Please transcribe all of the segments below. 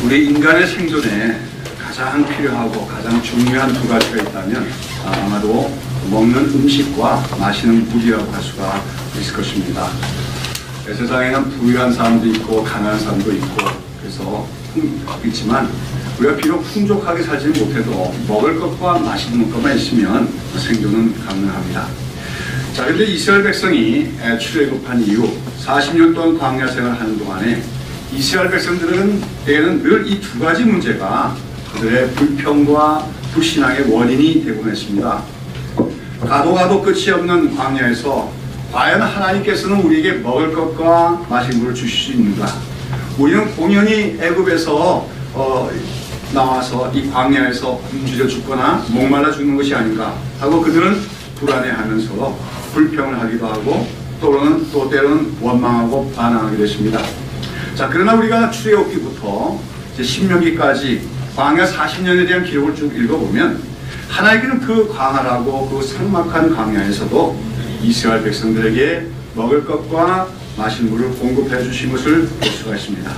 우리 인간의 생존에 가장 필요하고 가장 중요한 두 가지가 있다면 아마도 먹는 음식과 마시는 물이라고 할 수가 있을 것입니다. 세상에는 부유한 사람도 있고 가난한 사람도 있고 그래서 있지만 우리가 비록 풍족하게 살지 못해도 먹을 것과 마시는 것만 있으면 생존은 가능합니다. 자, 그런데 이스라엘 백성이 출애굽한 이후 40년 동안 광야 생활을 하는 동안에 이스라엘 백성들에게는 늘 이 두 가지 문제가 그들의 불평과 불신앙의 원인이 되곤 했습니다. 가도 끝이 없는 광야에서 과연 하나님께서는 우리에게 먹을 것과 마실 물을 주실 수 있는가? 우리는 공연히 애굽에서 나와서 이 광야에서 굶주려 죽거나 목말라 죽는 것이 아닌가 하고 그들은 불안해하면서 불평을 하기도 하고 또 때로는 원망하고 반항하게 됐습니다. 자, 그러나 우리가 출애굽기부터 신명기까지 광야 40년에 대한 기록을 쭉 읽어보면 하나님께는 그 광활하고 그 삭막한 광야에서도 이스라엘 백성들에게 먹을 것과 마실 물을 공급해 주신 것을 볼 수가 있습니다.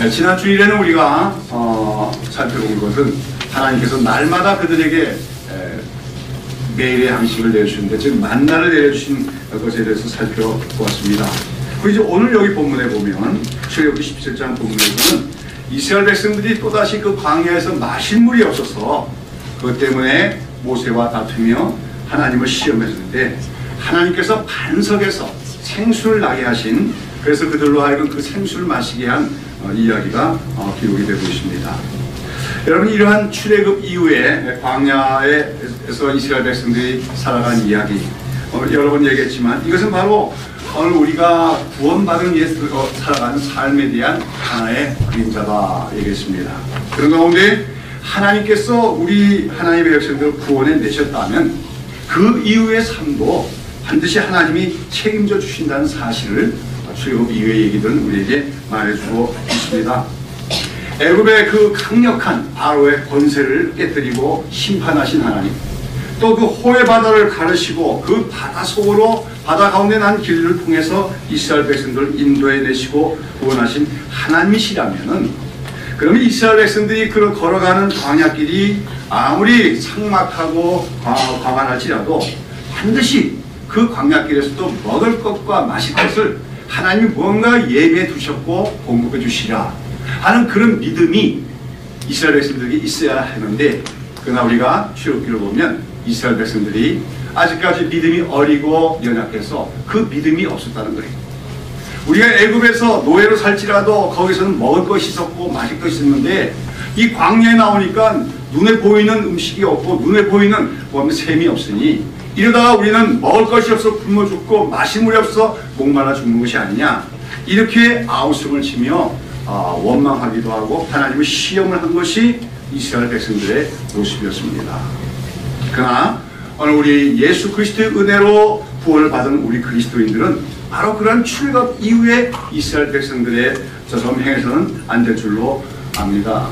지난 주일에는 우리가 살펴본 것은 하나님께서 날마다 그들에게 매일의 양식을 내주시는데 즉 만나를 내려주신 것에 대해서 살펴보았습니다. 그리고 이제 오늘 여기 본문에 보면 출애굽기 17장 본문에서는 이스라엘 백성들이 또다시 그 광야에서 마실 물이 없어서 그것 때문에 모세와 다투며 하나님을 시험했는데 하나님께서 반석에서 생수를 나게 하신 그래서 그들로 하여금 그 생수를 마시게 한 이야기가 기록이 되고 있습니다. 여러분 이러한 출애굽 이후에 광야에서 이스라엘 백성들이 살아간 이야기 여러 번 얘기했지만 이것은 바로 오늘 우리가 구원받은 살아가는 삶에 대한 하나의 그림자다 얘기했습니다. 그런 가운데 하나님께서 우리 하나님의 백성들을 구원해 내셨다면 그 이후의 삶도 반드시 하나님이 책임져 주신다는 사실을 출애굽 이후의 얘기들은 우리에게 말해주고 있습니다. 애굽의 그 강력한 바로의 권세를 깨뜨리고 심판하신 하나님 또 그 호해 바다를 가르시고 그 바다 속으로 바다 가운데 난 길을 통해서 이스라엘 백성들을 인도해 내시고 구원하신 하나님이시라면은 그러면 이스라엘 백성들이 걸어가는 광야길이 아무리 삭막하고 광활할지라도 반드시 그 광야길에서도 먹을 것과 마실 것을 하나님이 무언가 예비해 두셨고 공급해 주시라 하는 그런 믿음이 이스라엘 백성들에게 있어야 하는데 그러나 우리가 출애굽기를 보면 이스라엘 백성들이 아직까지 믿음이 어리고 연약해서 그 믿음이 없었다는 거예요. 우리가 애굽에서 노예로 살지라도 거기서는 먹을 것이 있었고 마실 것이 있었는데 이 광야에 나오니까 눈에 보이는 음식이 없고 눈에 보이는 샘이 없으니 이러다가 우리는 먹을 것이 없어 굶어 죽고 마실 물이 없어 목말라 죽는 것이 아니냐 이렇게 아우성을 치며 원망하기도 하고 하나님의 시험을 한 것이 이스라엘 백성들의 모습이었습니다. 그러나 오늘 우리 예수 그리스도의 은혜로 구원을 받은 우리 그리스도인들은 바로 그런 출애굽 이후에 이스라엘 백성들의 저처럼 행해서는 안 될 줄로 압니다.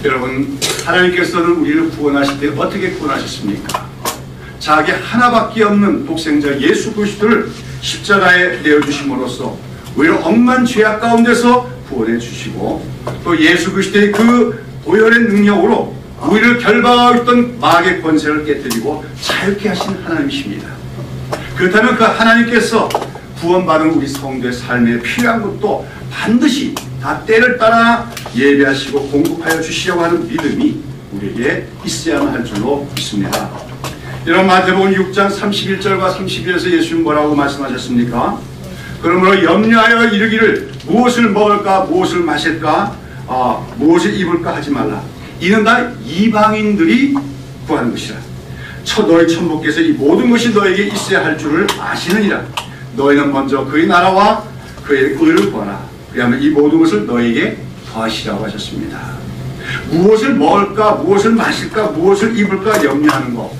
여러분 하나님께서는 우리를 구원하실 때 어떻게 구원하셨습니까? 자기 하나밖에 없는 독생자 예수 그리스도를 십자가에 내어주심으로써 오히려 억만 죄악 가운데서 구원해 주시고 또 예수 그리스도의 그 보혈의 능력으로 우리를 결박하고 있던 마귀의 권세를 깨뜨리고 자유케 하신 하나님이십니다. 그렇다면 그 하나님께서 구원받은 우리 성도의 삶에 필요한 것도 반드시 다 때를 따라 예배하시고 공급하여 주시려고 하는 믿음이 우리에게 있어야만 할 줄로 믿습니다. 여러분 마태복음 6장 31절과 32절에서 예수님 뭐라고 말씀하셨습니까? 그러므로 염려하여 이르기를 무엇을 먹을까 무엇을 마실까 무엇을 입을까 하지 말라. 이는 다 이방인들이 구하는 것이라. 너희 천부께서 이 모든 것이 너에게 있어야 할 줄을 아시느니라. 너희는 먼저 그의 나라와 그의 의를 구하라. 그리하면 이 모든 것을 너에게 더하시라고 하셨습니다. 무엇을 먹을까 무엇을 마실까 무엇을 입을까 염려하는 것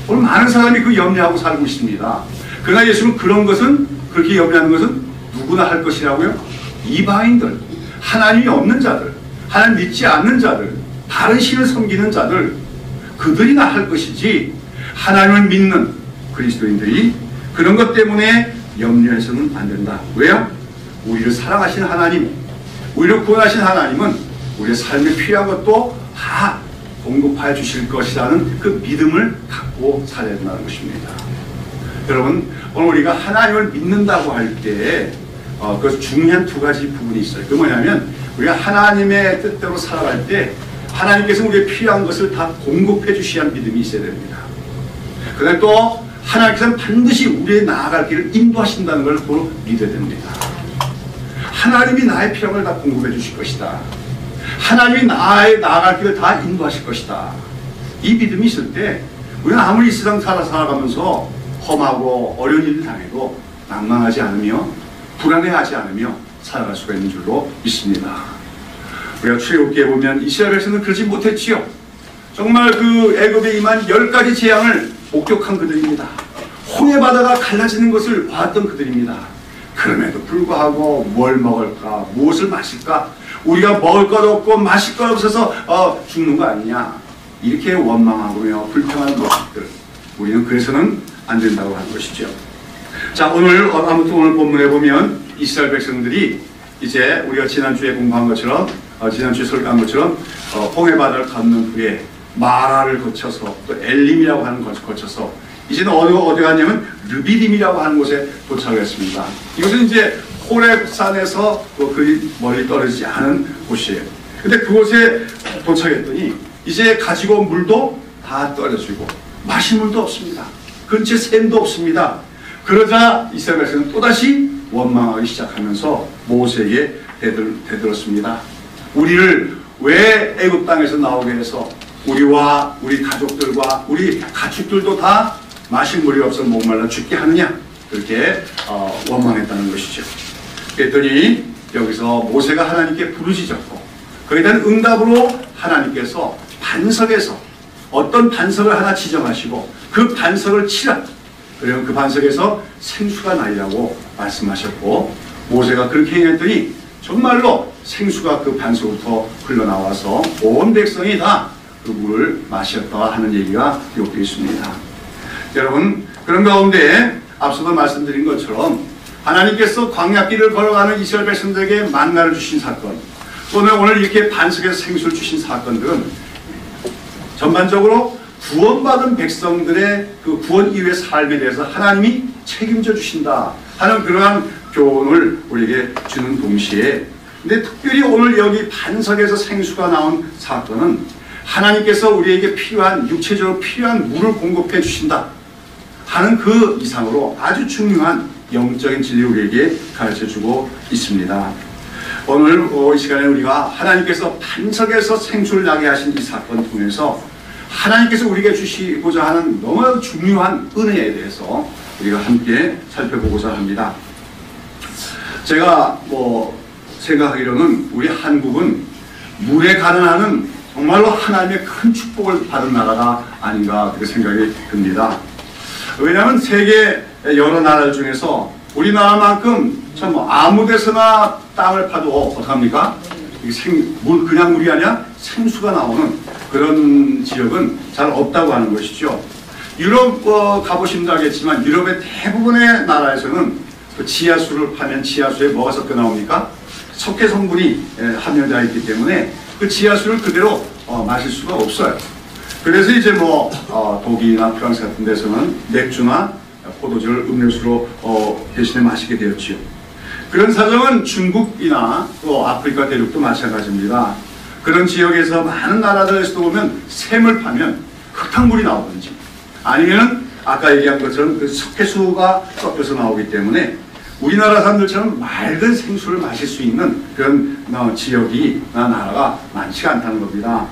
오늘 많은 사람이 그 염려하고 살고 있습니다. 그러나 예수는 그런 것은 그렇게 염려하는 것은 누구나 할 것이라고요? 이방인들 하나님이 없는 자들 하나님 믿지 않는 자들 다른 신을 섬기는 자들 그들이나 할 것이지 하나님을 믿는 그리스도인들이 그런 것 때문에 염려해서는 안 된다. 왜요? 우리를 사랑하신 하나님 우리를 구원하신 하나님은 우리의 삶에 필요한 것도 다 공급해 주실 것이라는 그 믿음을 갖고 살아야 된다는 것입니다. 여러분, 오늘 우리가 하나님을 믿는다고 할 때 그 중요한 두 가지 부분이 있어요. 그 뭐냐면 우리가 하나님의 뜻대로 살아갈 때 하나님께서 우리의 필요한 것을 다 공급해 주셔야 하는 믿음이 있어야 됩니다. 그다음에 또 하나님께서는 반드시 우리의 나아갈 길을 인도하신다는 걸 또 믿어야 됩니다. 하나님이 나의 필요한 걸 다 공급해 주실 것이다. 하나님이 나의 나아갈 길을 다 인도하실 것이다. 이 믿음이 있을 때 우리는 아무리 이 세상 살아가면서 험하고 어려운 일을 당해도 낭망하지 않으며 불안해하지 않으며 살아갈 수가 있는 줄로 믿습니다. 우리가 출애굽기에 보면 이스라엘 백성은 그러지 못했지요. 정말 그 애굽에 임한 10가지 재앙을 목격한 그들입니다. 홍해 바다가 갈라지는 것을 봤던 그들입니다. 그럼에도 불구하고 뭘 먹을까, 무엇을 마실까, 우리가 먹을 것 없고 마실 것 없어서 죽는 거 아니냐, 이렇게 원망하며 불평하는 모습들, 우리는 그래서는 안 된다고 하는 것이죠. 자, 아무튼 오늘 본문에 보면 이스라엘 백성들이 이제 우리가 지난주에 공부한 것처럼 지난주에 설교한 것처럼 홍해 바다를 건넌 후에 마라를 거쳐서 또 엘림이라고 하는 것을 거쳐서 이제는 어디 갔냐면 르비딤이라고 하는 곳에 도착했습니다. 이것은 이제 호렙산에서 그리 멀리 떨어지지 않은 곳이에요. 근데 그곳에 도착했더니 이제 가지고 온 물도 다 떨어지고 마실 물도 없습니다. 근처에 샘도 없습니다. 그러자 이스라엘 백성은 또다시 원망하기 시작하면서 모세에게 대들었습니다. 우리를 왜 애굽 땅에서 나오게 해서 우리와 우리 가족들과 우리 가축들도 다 마실 물이 없어 목말라 죽게 하느냐, 그렇게 원망했다는 것이죠. 그랬더니 여기서 모세가 하나님께 부르짖었고 그에 대한 응답으로 하나님께서 반석에서 어떤 반석을 하나 지정하시고 그 반석을 치라, 그리고 그 반석에서 생수가 나리라고 말씀하셨고 모세가 그렇게 행했더니 정말로 생수가 그 반석부터 흘러나와서 온 백성이 다 그 물을 마셨다 하는 얘기가 기록되어 있습니다. 여러분, 그런 가운데 앞서도 말씀드린 것처럼 하나님께서 광야길을 걸어가는 이스라엘 백성들에게 만나를 주신 사건, 또는 오늘 이렇게 반석에서 생수를 주신 사건들은 전반적으로 구원받은 백성들의 그 구원 이후의 삶에 대해서 하나님이 책임져 주신다 하는 그러한 교훈을 우리에게 주는 동시에, 근데 특별히 오늘 여기 반석에서 생수가 나온 사건은 하나님께서 우리에게 필요한, 육체적으로 필요한 물을 공급해 주신다 하는 그 이상으로 아주 중요한 영적인 진리를 우리에게 가르쳐주고 있습니다. 오늘 이 시간에 우리가 하나님께서 반석에서 생수를 나게 하신 이 사건을 통해서 하나님께서 우리에게 주시고자 하는 너무 중요한 은혜에 대해서 우리가 함께 살펴보고자 합니다. 제가 생각하기로는 우리 한국은 물에 가난하는 정말로 하나님의 큰 축복을 받은 나라가 아닌가 그렇게 생각이 듭니다. 왜냐하면 세계 여러 나라 중에서 우리나라만큼 참 아무 데서나 땅을 파도 어떡합니까? 그냥 물이 아니라 생수가 나오는 그런 지역은 잘 없다고 하는 것이죠. 유럽 가보시면 알겠지만 유럽의 대부분의 나라에서는 그 지하수를 파면 지하수에 뭐가 섞여 나옵니까? 석회 성분이 함유되어 있기 때문에 그 지하수를 그대로 마실 수가 없어요. 그래서 이제 독일이나 프랑스 같은 데서는 맥주나 포도주를 음료수로 대신에 마시게 되었지요. 그런 사정은 중국이나 또 아프리카 대륙도 마찬가지입니다. 그런 지역에서 많은 나라들에서도 보면 샘을 파면 흙탕물이 나오든지 아니면 아까 얘기한 것처럼 그 석회수가 섞여서 나오기 때문에 우리나라 사람들처럼 맑은 생수를 마실 수 있는 그런 지역이나 나라가 많지가 않다는 겁니다.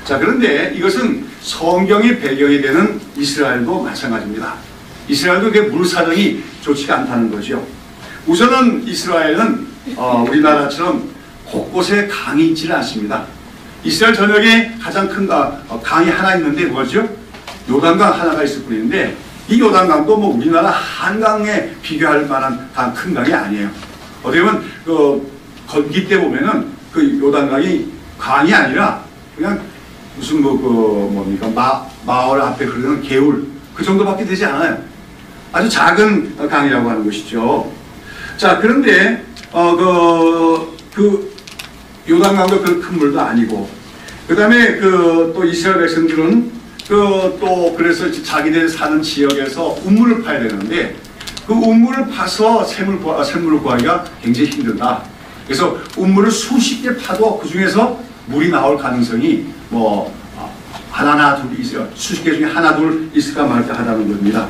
자, 그런데 이것은 성경의 배경이 되는 이스라엘도 마찬가지입니다. 이스라엘도 그 물 사정이 좋지가 않다는 거죠. 우선은 이스라엘은 우리나라처럼 곳곳에 강이 있지는 않습니다. 이스라엘 전역에 가장 큰 강이 하나 있는데 뭐죠? 요단강 하나가 있을 뿐인데 이 요단강도 우리나라 한강에 비교할 만한 큰 강이 아니에요. 어떻게 보면 건기 때 보면은 그 요단강이 강이 아니라 그냥 무슨 마을 앞에 흐르는 개울 그 정도밖에 되지 않아요. 아주 작은 강이라고 하는 것이죠. 자, 그런데 요단강도 그런 큰 물도 아니고, 그 다음에 또 이스라엘 백성들은 그래서 자기들 사는 지역에서 우물을 파야 되는데, 그 우물을 파서 샘물을 구하기가 굉장히 힘들다. 그래서 우물을 수십 개 파도 그 중에서 물이 나올 가능성이 하나나 둘 있어요. 수십 개 중에 하나 둘 있을까 말까 하다는 겁니다.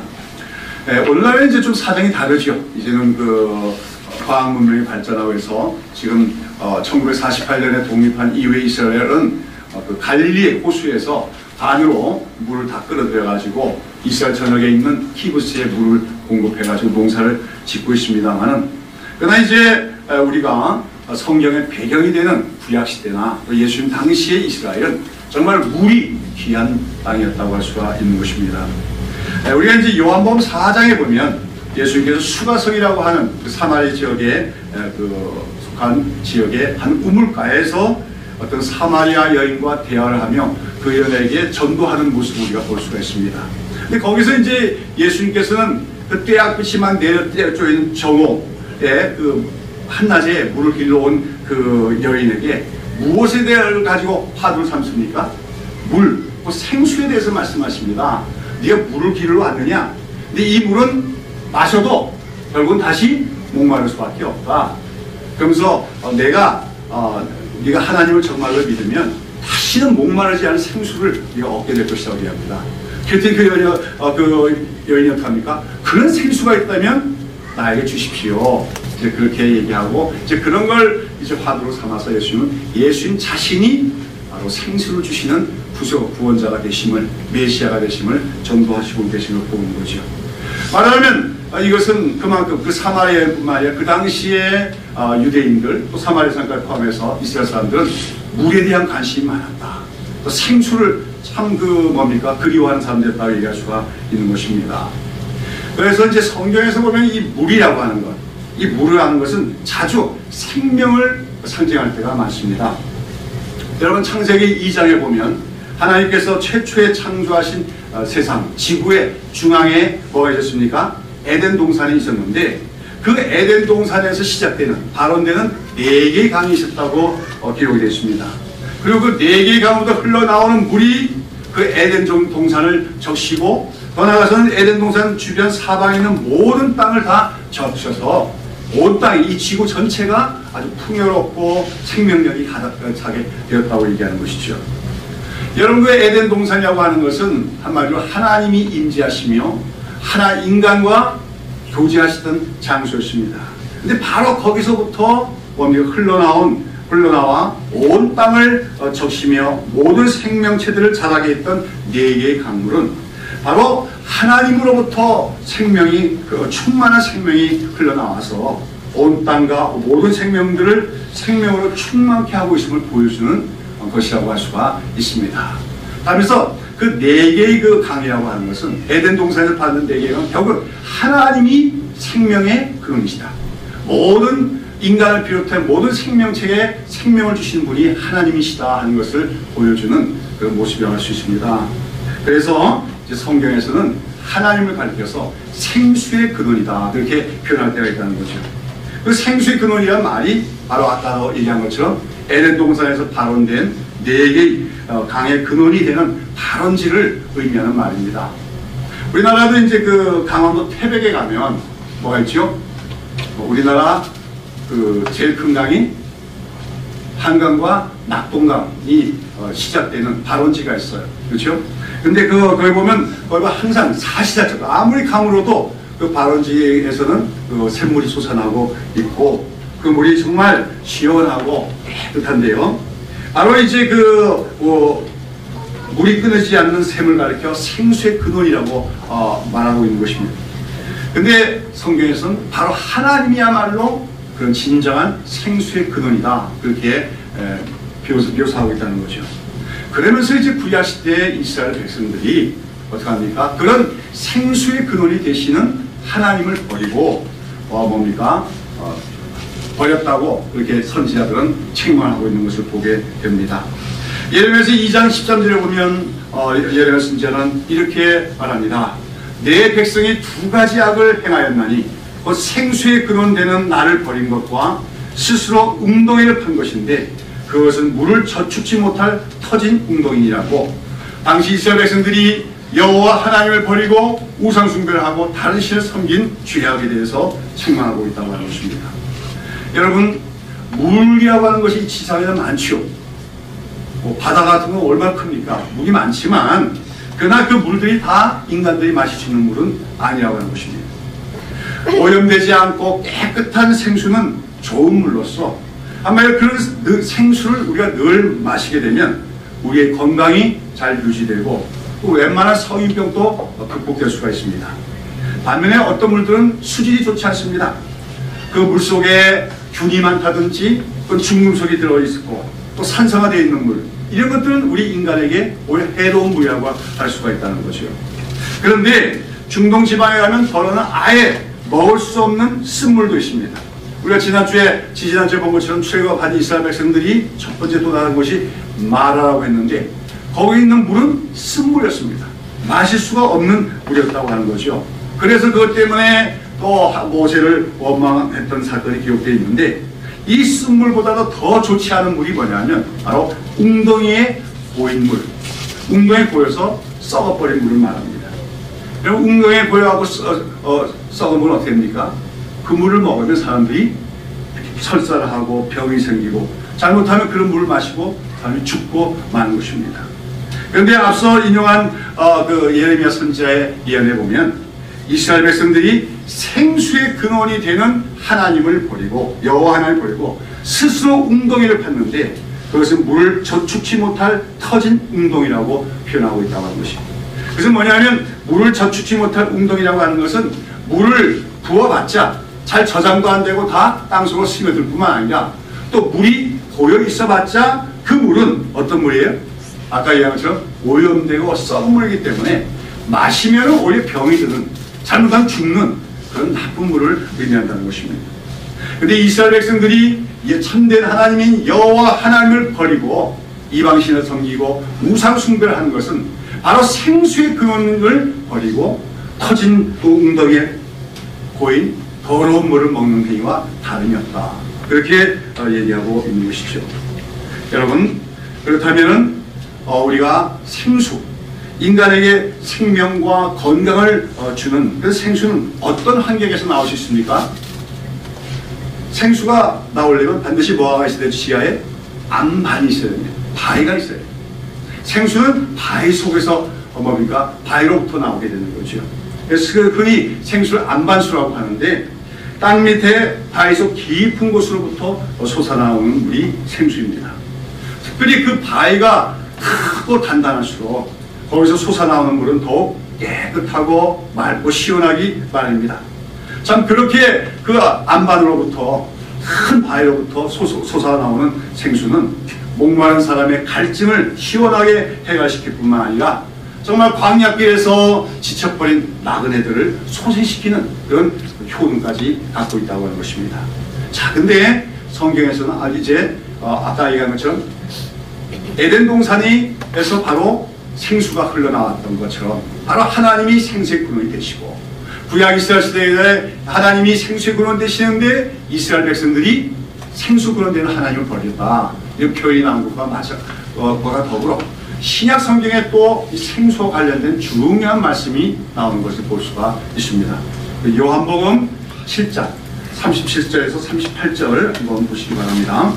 오늘날은 이제 좀 사정이 다르죠. 이제는 과학 문명이 발전하고 해서 지금 1948년에 독립한 이후에 이스라엘은 갈릴리 호수에서 반으로 물을 다 끌어들여가지고 이스라엘 전역에 있는 키부스에 물을 공급해가지고 농사를 짓고 있습니다만은, 그러나 이제 우리가 성경의 배경이 되는 구약시대나 예수님 당시의 이스라엘은 정말 물이 귀한 땅이었다고 할 수가 있는 것입니다. 우리가 이제 요한복음 4장에 보면 예수님께서 수가성이라고 하는 사마리 지역에 속한 지역의 한 우물가에서 어떤 사마리아 여인과 대화를 하며 그 여인에게 전도하는 모습을 우리가 볼 수가 있습니다. 근데 거기서 이제 예수님께서는 그 떼약빛이만 내려쪼인 정오에 한낮에 물을 길러 온 그 여인에게 무엇에 대해 가지고 화두를 삼습니까? 생수에 대해서 말씀하십니다. 네가 물을 길러 왔느냐? 근데 이 물은 마셔도 결국은 다시 목마를 수밖에 없다. 그러면서 네가 하나님을 정말로 믿으면 다시는 목마르지 않은 생수를 네가 얻게 될 것이라고 얘기합니다. 그랬더니 그 여인이 어떻게 합니까? 그런 생수가 있다면 나에게 주십시오. 이제 그렇게 얘기하고, 이제 그런 걸 이제 화두로 삼아서 예수님 자신이 바로 생수를 주시는 구원자가 되심을, 메시아가 되심을 전도하시고 계신 걸 보는 거죠. 말하자면 이것은 그만큼 그 사마리아뿐만 아니라 그 당시에 유대인들 또 사마리아 산까지 포함해서 이스라엘 사람들은 물에 대한 관심이 많았다. 또 생수를 참 그리워하는 사람들이었다고 얘기할 수가 있는 것입니다. 그래서 이제 성경에서 보면 이 물이라고 하는 것, 이 물이라는 것은 자주 생명을 상징할 때가 많습니다. 여러분 창세기 2장에 보면 하나님께서 최초에 창조하신 세상, 지구의 중앙에 뭐가 있었습니까? 에덴 동산이 있었는데, 그 에덴 동산에서 시작되는, 발원되는 4개의 강이 있었다고 기록이 되어 있습니다. 그리고 그 4개의 강으로부터 흘러나오는 물이 그 에덴 동산을 적시고, 더 나아가서는 에덴 동산 주변 사방에 있는 모든 땅을 다 적셔서 온 땅이, 이 지구 전체가 아주 풍요롭고 생명력이 가득하게 되었다고 얘기하는 것이죠. 여러분, 그 에덴 동산이라고 하는 것은 한마디로 하나님이 임재하시며 인간과 교제하시던 장소였습니다. 근데 바로 거기서부터 흘러나와 온 땅을 적시며 모든 생명체들을 자라게 했던 4개의 강물은 바로 하나님으로부터 충만한 생명이 흘러나와서 온 땅과 모든 생명들을 생명으로 충만케 하고 있음을 보여주는 것이라고 할 수가 있습니다. 그래서 그 4개의 그 강이라고 하는 것은, 에덴 동산에서 받는 4개의 강은 결국 하나님이 생명의 근원이시다. 모든 인간을 비롯한 모든 생명체에 생명을 주시는 분이 하나님이시다 하는 것을 보여주는 그런 모습이라고 할 수 있습니다. 그래서 이제 성경에서는 하나님을 가리켜서 생수의 근원이다, 그렇게 표현할 때가 있다는 거죠. 그 생수의 근원이라는 말이 바로 아까 얘기한 것처럼 에덴 동산에서 발원된 4개의 강의 근원이 되는 발원지를 의미하는 말입니다. 우리나라도 이제 그 강원도 태백에 가면 뭐가 있죠? 우리나라 제일 큰 강이 한강과 낙동강이 시작되는 발원지가 있어요. 그렇죠? 근데 거기 보면 거기가 항상 사시사철, 아무리 강으로도 그 발원지에서는 그 샘물이 솟아나고 있고, 그 물이 정말 시원하고 깨끗한데요. 바로 이제 물이 끊어지지 않는 샘을 가리켜 생수의 근원이라고 말하고 있는 것입니다. 근데 성경에서는 바로 하나님이야말로 그런 진정한 생수의 근원이다, 그렇게 묘사하고 있다는 거죠. 그러면서 이제 구약시대의 이스라엘 백성들이 어떻게 합니까? 그런 생수의 근원이 되시는 하나님을 버리고 버렸다고 그렇게 선지자들은 책망하고 있는 것을 보게 됩니다. 예레미야서 2장 13절에 보면 예레미야 선지자는 이렇게 말합니다. 내 백성이 2가지 악을 행하였나니 곧 생수의 근원되는 나를 버린 것과 스스로 웅덩이를 판 것인데, 그것은 물을 저축지 못할 터진 웅덩이라고, 당시 이스라엘 백성들이 여호와 하나님을 버리고 우상 숭배를 하고 다른 신을 섬긴 죄악에 대해서 책망하고 있다고 하는 것입니다. 여러분, 물이라고 하는 것이 지상에 많지요. 바다 같은 건 얼마나 큽니까? 물이 많지만 그러나 그 물들이 다 인간들이 마실 수 있는 물은 아니라고 하는 것입니다. 오염되지 않고 깨끗한 생수는 좋은 물로서, 한마디로 그런 생수를 우리가 늘 마시게 되면 우리의 건강이 잘 유지되고 또 웬만한 성인병도 극복될 수가 있습니다. 반면에 어떤 물들은 수질이 좋지 않습니다. 그 물속에 균이 많다든지 또 중금속이 들어있고 또 산성화되어 있는 물, 이런 것들은 우리 인간에게 오히려 해로운 물이라고 할 수가 있다는 거죠. 그런데 중동 지방에 가면 더러는 아예 먹을 수 없는 쓴물도 있습니다. 우리가 지난주에 본 것처럼 출애굽한 이스라엘 백성들이 첫 번째 도달한 곳이 마라라고 했는데 거기 있는 물은 쓴물이었습니다. 마실 수가 없는 물이었다고 하는 거죠. 그래서 그것 때문에 또 모세를 원망했던 사건이 기록되어 있는데, 이 쓴물보다도 더 좋지 않은 물이 뭐냐면 바로 웅덩이에 고인 물, 웅덩이에 고여서 썩어버린 물을 말합니다. 여러분, 웅덩이에 고여갖고 썩은 물은 어떻게 됩니까? 그 물을 먹으면 사람들이 설사를 하고 병이 생기고, 잘못하면 그런 물을 마시고 사람이 죽고 마는 것입니다. 그런데 앞서 인용한 그 예레미야 선지자의 예언에 보면 이스라엘 백성들이 생수의 근원이 되는 하나님을 버리고, 여호와 하나님을 버리고 스스로 웅덩이를 팠는데 그것은 물을 저축치 못할 터진 웅덩이라고 표현하고 있다고 하는 것입니다. 그래서 뭐냐면 물을 저축치 못할 웅덩이라고 하는 것은 물을 부어봤자 잘 저장도 안 되고 다 땅속으로 스며들 뿐만 아니라 또 물이 고여 있어봤자 그 물은 어떤 물이에요? 아까 얘기한 것처럼 오염되고 썩은 물이기 때문에 마시면 오히려 병이 드는, 잘못하면 죽는 그런 나쁜 물을 의미한다는 것입니다. 그런데 이스라엘 백성들이 참된 하나님인 여호와 하나님을 버리고 이방신을 섬기고 우상 숭배를 하는 것은 바로 생수의 근원을 버리고 터진 그 웅덩이에 고인 더러운 물을 먹는 행위와 다름이 없다, 그렇게 얘기하고 있는 것이죠. 여러분, 그렇다면 우리가 생수, 인간에게 생명과 건강을 주는 그 생수는 어떤 환경에서 나올 수 있습니까? 생수가 나오려면 반드시 뭐가 있어야 되죠? 지하에 안반이 있어야 됩니다. 바위가 있어야 돼요. 생수는 바위 속에서 뭡니까? 바위로부터 나오게 되는 거죠. 그래서 흔히 생수를 안반수라고 하는데, 땅 밑에 바위 속 깊은 곳으로부터 솟아나오는 물이 생수입니다. 특별히 그 바위가 크고 단단할수록 거기서 솟아나오는 물은 더욱 깨끗하고 맑고 시원하기 마련입니다. 참 그렇게 그 안반으로부터, 큰 바위로부터 솟아나오는 생수는 목마른 사람의 갈증을 시원하게 해결시킬 뿐만 아니라 정말 광야길에서 지쳐버린 나그네들을 소생시키는 그런 효능까지 갖고 있다고 하는 것입니다. 자, 근데 성경에서는 이제 아까 얘기한 것처럼 에덴 동산에서 바로 생수가 흘러나왔던 것처럼 바로 하나님이 생수의 근원이 되시고, 구약 이스라엘 시대에 하나님이 생수의 근원 되시는데 이스라엘 백성들이 생수 근원 되는 하나님을 버렸다, 이런 표현이 나온 것과 더불어 신약 성경에 또 이 생수와 관련된 중요한 말씀이 나오는 것을 볼 수가 있습니다. 요한복음 7장 37절에서 38절 한번 보시기 바랍니다.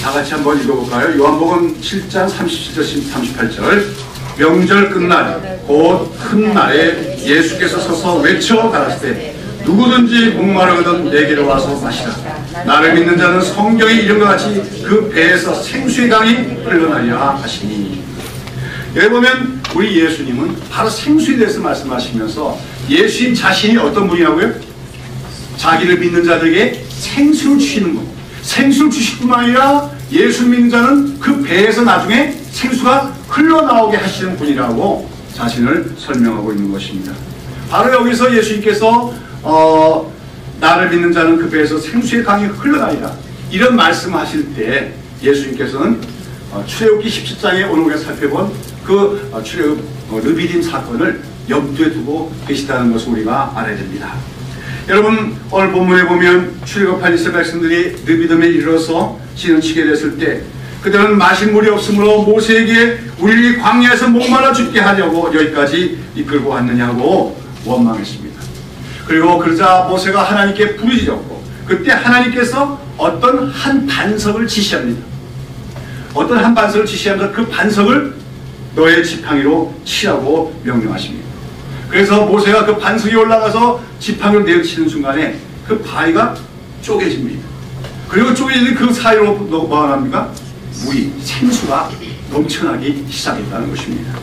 다 같이 한번 읽어볼까요? 요한복음 7장 37절 38절. 명절 끝날 곧 큰 날에 예수께서 서서 외쳐 가라사대 누구든지 목마르거든 내게로 와서 마시라. 나를 믿는 자는 성경의 이름과 같이 그 배에서 생수의 강이 흘러나리라 하시니. 여기 보면 우리 예수님은 바로 생수에 대해서 말씀하시면서 예수님 자신이 어떤 분이라고요? 자기를 믿는 자들에게 생수를 주시는 분. 생수를 주실 뿐만 아니라 예수 믿는 자는 그 배에서 나중에 생수가 흘러나오게 하시는 분이라고 자신을 설명하고 있는 것입니다. 바로 여기서 예수님께서 나를 믿는 자는 그 배에서 생수의 강이 흘러나리라, 이런 말씀하실 때 예수님께서는 출애굽기 17장에 오늘 우리가 살펴본 그 출애굽 르비딤 사건을 염두에 두고 계시다는 것을 우리가 알아야 됩니다. 여러분, 오늘 본문에 보면 출애굽한 이스라엘 백성들이 느비딤에 이르러서 진을 치게 됐을 때 그들은 마실 물이 없으므로 모세에게 우리를 광야에서 목말라 죽게 하려고 여기까지 이끌고 왔느냐고 원망했습니다. 그리고 그러자 모세가 하나님께 부르짖었고 그때 하나님께서 어떤 한 반석을 지시합니다. 어떤 한 반석을 지시하면서 그 반석을 너의 지팡이로 치라고 명령하십니다. 그래서 모세가 그 반석에 올라가서 지팡이로 내어치는 순간에 그 바위가 쪼개집니다. 그리고 쪼개지는 그 사이로 뭐가 나옵니까? 물이, 생수가 넘쳐나기 시작했다는 것입니다.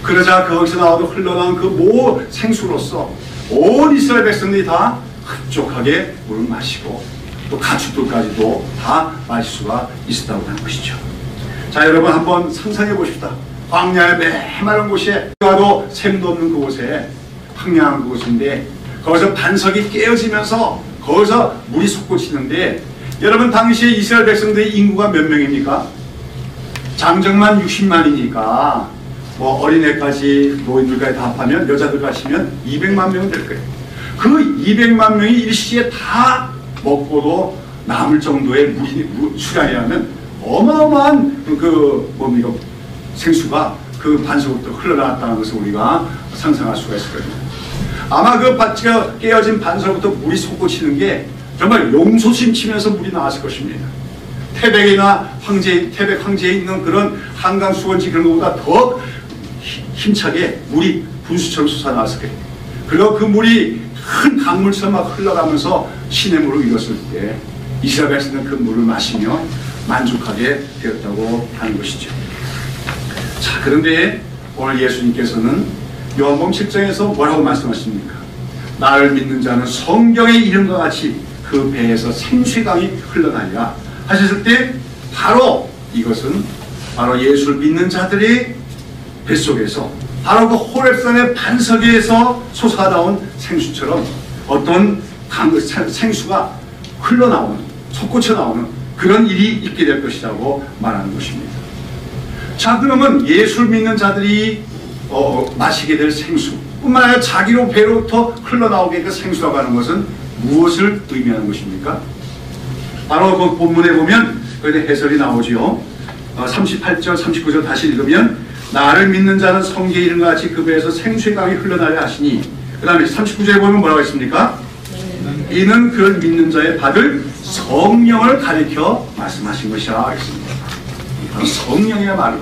그러자 거기서 나오는 흘러나온 그 생수로서 온 이스라엘 백성들이 다 흡족하게 물을 마시고 또 가축들까지도 다 마실 수가 있었다고 하는 것이죠. 자, 여러분 한번 상상해 보십시다. 광야의 메마른 곳에 가도 샘도 없는 그곳에 황량한 그곳인데 거기서 반석이 깨어지면서 거기서 물이 솟구치는데 여러분 당시에 이스라엘 백성들의 인구가 몇 명입니까? 장정만 60만이니까 뭐 어린애까지 노인들까지 다 합하면 여자들까지 하면 200만 명은 될 거예요. 그 200만 명이 일시에 다 먹고도 남을 정도의 물이 수량이라면 어마어마한 뭡니까? 생수가 그 반석부터 흘러나왔다는 것을 우리가 상상할 수가 있을 겁니다. 아마 그 밭가 깨어진 반석부터 물이 솟구치는 게 정말 용솟임 치면서 물이 나왔을 것입니다. 태백이나 태백 황제에 있는 그런 한강 수원지 그런 것보다 더 힘차게 물이 분수처럼 솟아나왔을 거예요. 그리고 그 물이 큰 강물처럼 막 흘러가면서 시냇물을 이뤘을 때 이스라엘 백성은 그 물을 마시며 만족하게 되었다고 하는 것이죠. 자, 그런데 오늘 예수님께서는 요한복음 7장에서 뭐라고 말씀하십니까? 나를 믿는 자는 성경의 이름과 같이 그 배에서 생수의 강이 흘러나리라 하셨을 때 바로 이것은 바로 예수를 믿는 자들의 뱃속에서 바로 그 호렙산의 반석에서 솟아나온 생수처럼 어떤 생수가 흘러나오는 솟구쳐 나오는 그런 일이 있게 될 것이라고 말하는 것입니다. 자, 그러면 예수를 믿는 자들이 마시게 될 생수 뿐만 아니라 자기로 배로부터 흘러나오게 그 생수라고 하는 것은 무엇을 의미하는 것입니까? 바로 그 본문에 보면 그에 해설이 나오지요. 38절 39절 다시 읽으면 나를 믿는 자는 성경의 이름과 같이 그 배에서 생수의 강이 흘러나려 하시니 그 다음에 39절에 보면 뭐라고 했습니까? 이는 그를 믿는 자의 받을 성령을 가리켜 말씀하신 것이라 하겠습니다. 성령의 말로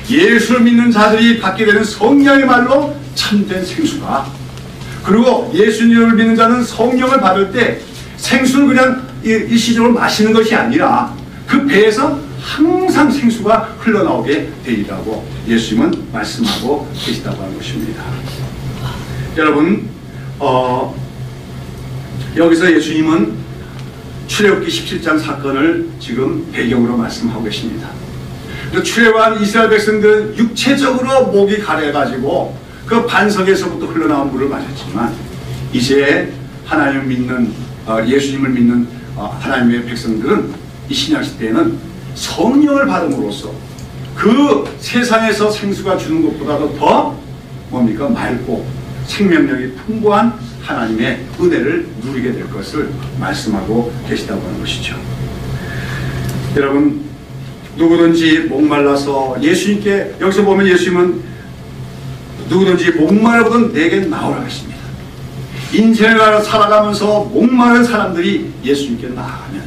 예수를 믿는 자들이 받게 되는 성령의 말로 참된 생수가 그리고 예수님을 믿는 자는 성령을 받을 때 생수를 그냥 일시적으로 마시는 것이 아니라 그 배에서 항상 생수가 흘러나오게 되리라고 예수님은 말씀하고 계시다고 하는 것입니다. 여러분 여기서 예수님은 출애굽기 17장 사건을 지금 배경으로 말씀하고 계십니다. 출애굽한 이스라엘 백성들은 육체적으로 목이 가려가지고 그 반석에서부터 흘러나온 물을 마셨지만 이제 하나님을 믿는 예수님을 믿는 하나님의 백성들은 이 신약 시대에는 성령을 받음으로써 그 세상에서 생수가 주는 것보다도 더 뭡니까? 맑고 생명력이 풍부한 하나님의 은혜를 누리게 될 것을 말씀하고 계시다고 하는 것이죠. 여러분 누구든지 목말라서 예수님께 여기서 보면 예수님은 누구든지 목마르거든 내게 나오라 하십니다. 인생을 살아가면서 목마른 사람들이 예수님께 나아가면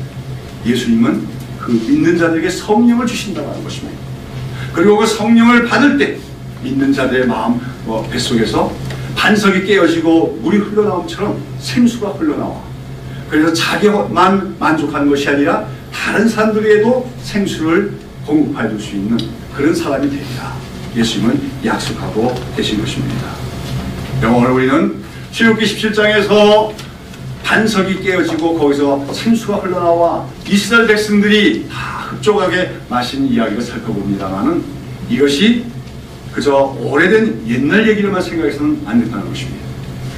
예수님은 그 믿는 자들에게 성령을 주신다고 하는 것입니다. 그리고 그 성령을 받을 때 믿는 자들의 마음 뱃속에서 반석이 깨어지고 물이 흘러나옴처럼 생수가 흘러나와. 그래서 자기만 만족하는 것이 아니라 다른 사람들에게도 생수를 공급해 줄 수 있는 그런 사람이 되리라 예수님은 약속하고 계신 것입니다. 오늘 우리는 출애굽기 17장에서 반석이 깨어지고 거기서 생수가 흘러나와 이스라엘 백성들이 다 흡족하게 마신 이야기를 살펴봅니다만은 이것이 그저 오래된 옛날 얘기로만 생각해서는 안 된다는 것입니다.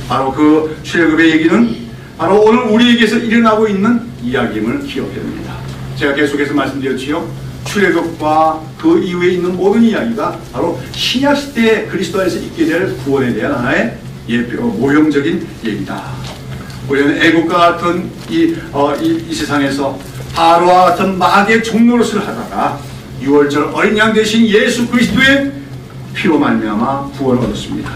바로 그 출애굽의 얘기는 바로 오늘 우리에게서 일어나고 있는 이야기임을 기억해야 됩니다. 제가 계속해서 말씀드렸지요. 출애굽과 그 이후에 있는 모든 이야기가 바로 신약 시대에 그리스도 안에서 있게 될 구원에 대한 하나의 모형적인 얘기다. 우리는 애국과 같은 이 세상에서 바로와 같은 마귀의 종노릇을 하다가 6월절 어린 양 대신 예수 그리스도의 피로 말미암아 구원을 얻었습니다.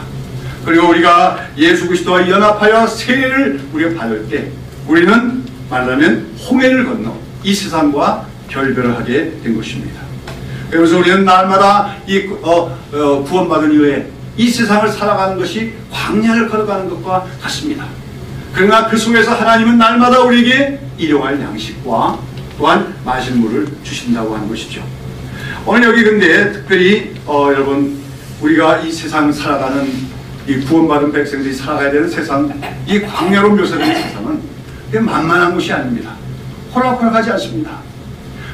그리고 우리가 예수 그리스도와 연합하여 세례를 우리가 받을 때 우리는 말하자면 홍해를 건너 이 세상과 결별을 하게 된 것입니다. 그래서 우리는 날마다 이 구원받은 이후에 이 세상을 살아가는 것이 광야를 걸어가는 것과 같습니다. 그러나 그 속에서 하나님은 날마다 우리에게 일용할 양식과 또한 마실 물을 주신다고 하는 것이죠. 오늘 여기 근데 특별히 여러분 우리가 이 세상 살아가는 이 구원받은 백성들이 살아가야 되는 세상, 이 광야로 묘사되는 세상은 만만한 곳이 아닙니다. 호락호락하지 않습니다.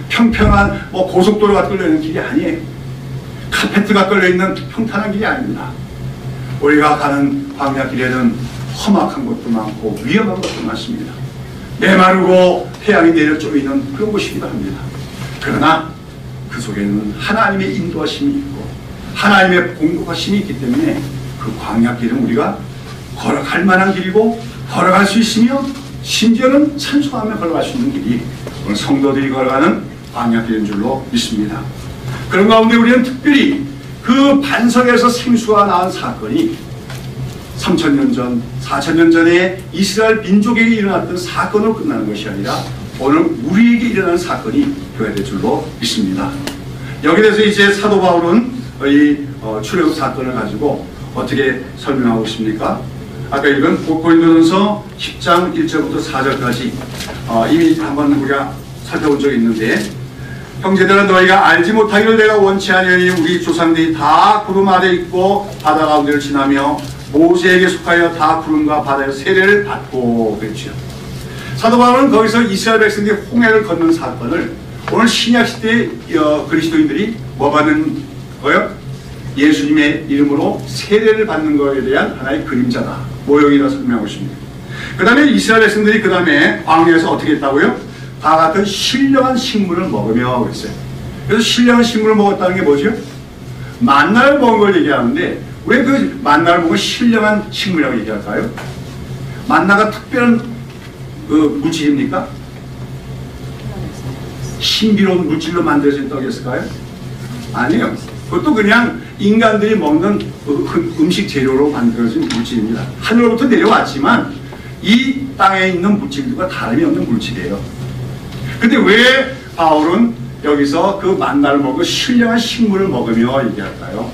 평평한 고속도로가 끌려있는 길이 아니에요. 카페트가 끌려있는 평탄한 길이 아닙니다. 우리가 가는 광야 길에는 험악한 것도 많고 위험한 것도 많습니다. 메마르고 태양이 내려 쪼이는 그런 곳이기도 합니다. 그러나 그 속에는 하나님의 인도하심이 있고 하나님의 공급하심이 있기 때문에 그 광야 길은 우리가 걸어갈 만한 길이고 걸어갈 수 있으며 심지어는 찬송하며 걸어갈 수 있는 길이 오늘 성도들이 걸어가는 광야 길인 줄로 믿습니다. 그런 가운데 우리는 특별히 그 반석에서 생수가 나온 사건이 3000년 전, 4000년 전에 이스라엘 민족에게 일어났던 사건으로 끝나는 것이 아니라 오늘 우리에게 일어나는 사건이 되어야 될 줄로 믿습니다. 여기에 대해서 이제 사도 바울은 이 출애굽 사건을 가지고 어떻게 설명하고 있습니까? 아까 읽은 고린도전서 10장 1절부터 4절까지 이미 한번 우리가 살펴본 적이 있는데, 형제들아 너희가 알지 못하기를 내가 원치 아니하니 우리 조상들이 다 구름 아래 있고 바다 가운데를 지나며 모세에게 속하여 다 구름과 바다에서 세례를 받고 그랬죠. 사도 바울은 거기서 이스라엘 백성들이 홍해를 걷는 사건을 오늘 신약 시대의 그리스도인들이 뭐 받는 거예요? 예수님의 이름으로 세례를 받는 것에 대한 하나의 그림자다, 모형이라 설명하고 있습니다. 그 다음에 이스라엘 백성들이 그 다음에 광야에서 어떻게 했다고요? 다 같은 신령한 식물을 먹으며 그랬어요. 그래서 신령한 식물을 먹었다는 게 뭐죠? 만나를 먹은 걸 얘기하는데 왜 그 만나를 먹은 신령한 식물이라고 얘기할까요? 만나가 특별한 그 물질입니까? 신비로운 물질로 만들어진 떡이었을까요? 아니에요. 그것도 그냥 인간들이 먹는 음식 재료로 만들어진 물질입니다. 하늘로부터 내려왔지만 이 땅에 있는 물질들과 다름이 없는 물질이에요. 근데 왜 바울은 여기서 그 만나를 먹고 신령한 식물을 먹으며 얘기할까요?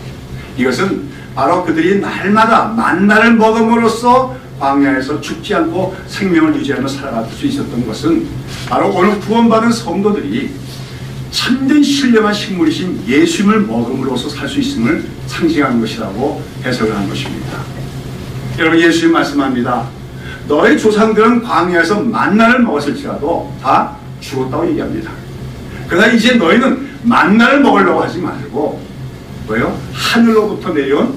이것은 바로 그들이 날마다 만나를 먹음으로써 광야에서 죽지 않고 생명을 유지하며 살아갈 수 있었던 것은 바로 오늘 구원받은 성도들이 참된 신령한 식물이신 예수님을 먹음으로써 살 수 있음을 상징하는 것이라고 해석을 한 것입니다. 여러분, 예수님 말씀합니다. 너의 조상들은 광야에서 만나를 먹었을지라도 다 죽었다고 얘기합니다. 그러나 이제 너희는 만나를 먹으려고 하지 말고 뭐예요? 하늘로부터 내려온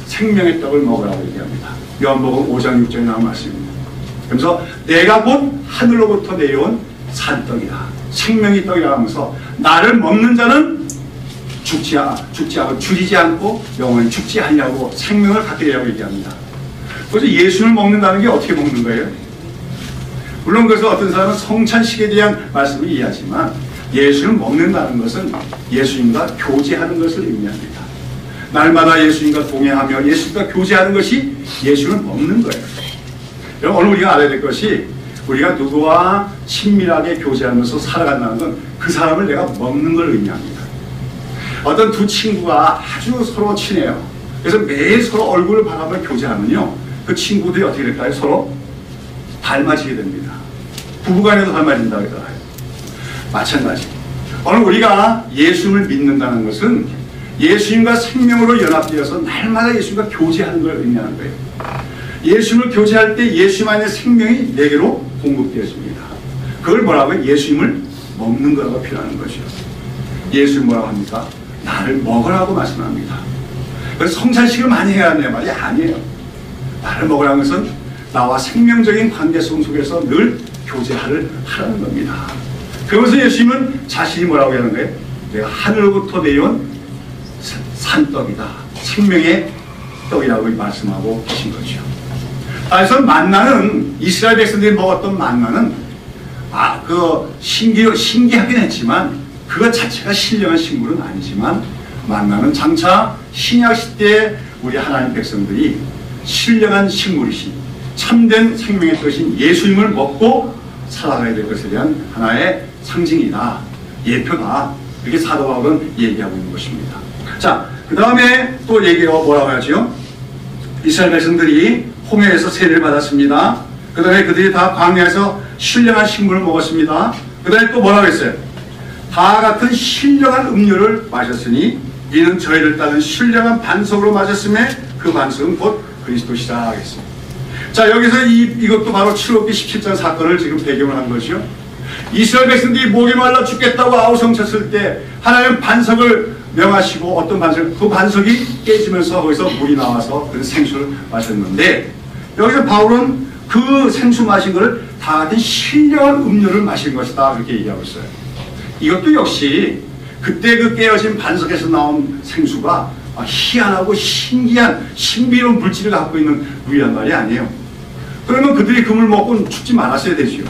생명의 떡을 먹으라고 얘기합니다. 요한복음 5장 6절에 나온 말씀입니다. 그래서 내가 곧 하늘로부터 내려온 산떡이다, 생명의 떡이라 하면서 나를 먹는 자는 줄이지 않고 영원히 죽지 않냐고 생명을 갖게 되라고 얘기합니다. 그래서 예수를 먹는다는 게 어떻게 먹는 거예요? 물론 그래서 어떤 사람은 성찬식에 대한 말씀을 이해하지만 예수를 먹는다는 것은 예수님과 교제하는 것을 의미합니다. 날마다 예수님과 동행하며 예수님과 교제하는 것이 예수를 먹는 거예요. 여러분, 오늘 우리가 알아야 될 것이 우리가 누구와 친밀하게 교제하면서 살아간다는 건 그 사람을 내가 먹는 걸 의미합니다. 어떤 두 친구가 아주 서로 친해요. 그래서 매일 서로 얼굴을 바라보며 교제하면요, 그 친구들이 어떻게 될까요? 서로 닮아지게 됩니다. 부부간에도 닮아진다고 그러잖아요. 마찬가지. 오늘 우리가 예수님을 믿는다는 것은 예수님과 생명으로 연합되어서 날마다 예수님과 교제하는 걸 의미하는 거예요. 예수님을 교제할 때 예수님 안에 생명이 내게로 공급되어집니다. 그걸 뭐라고요? 예수님을 먹는 거라고 표현하는 거죠. 예수님 뭐라고 합니까? 나를 먹으라고 말씀합니다. 그래서 성찬식을 많이 해야 하는 말이 아니에요. 나를 먹으라는 것은 나와 생명적인 관계성 속에서 늘 교제하라는 겁니다. 그러면서 예수님은 자신이 뭐라고 하는 거예요? 내가 하늘로부터 내려온 산떡이다. 생명의 떡이라고 말씀하고 계신 거죠. 그래서 만나는 이스라엘 백성들이 먹었던 만나는 신기하긴 했지만 그것 자체가 신령한 식물은 아니지만 만나는 장차 신약 시대에 우리 하나님 백성들이 신령한 식물이신 참된 생명의 뜻인 예수님을 먹고 살아가야 될 것에 대한 하나의 상징이다, 예표다, 이렇게 사도 바울은 얘기하고 있는 것입니다. 자, 그 다음에 또 얘기가 뭐라고 하죠? 이스라엘 백성들이 홍해에서 세례를 받았습니다. 그 다음에 그들이 다 광야에서 신령한 식물을 먹었습니다. 그 다음에 또 뭐라고 했어요? 다 같은 신령한 음료를 마셨으니 이는 저희를 따른 신령한 반석으로 마셨음에 그 반석은 곧 그리스도시라 하겠습니다. 자, 여기서 이것도 바로 출애굽기 17장 사건을 지금 배경을 한 것이요. 이스라엘 백성들이 목이 말라 죽겠다고 아우성쳤을 때 하나님 반석을 명하시고 어떤 반석, 그 반석이 깨지면서 거기서 물이 나와서 그 생수를 마셨는데 여기서 바울은 그 생수 마신 것을 다 같은 신령한 음료를 마신 것이다 그렇게 얘기하고 있어요. 이것도 역시 그때 그 깨어진 반석에서 나온 생수가 희한하고 신기한 신비로운 물질을 갖고 있는 물이란 말이 아니에요. 그러면 그들이 그 물 먹고 죽지 말았어야 되죠.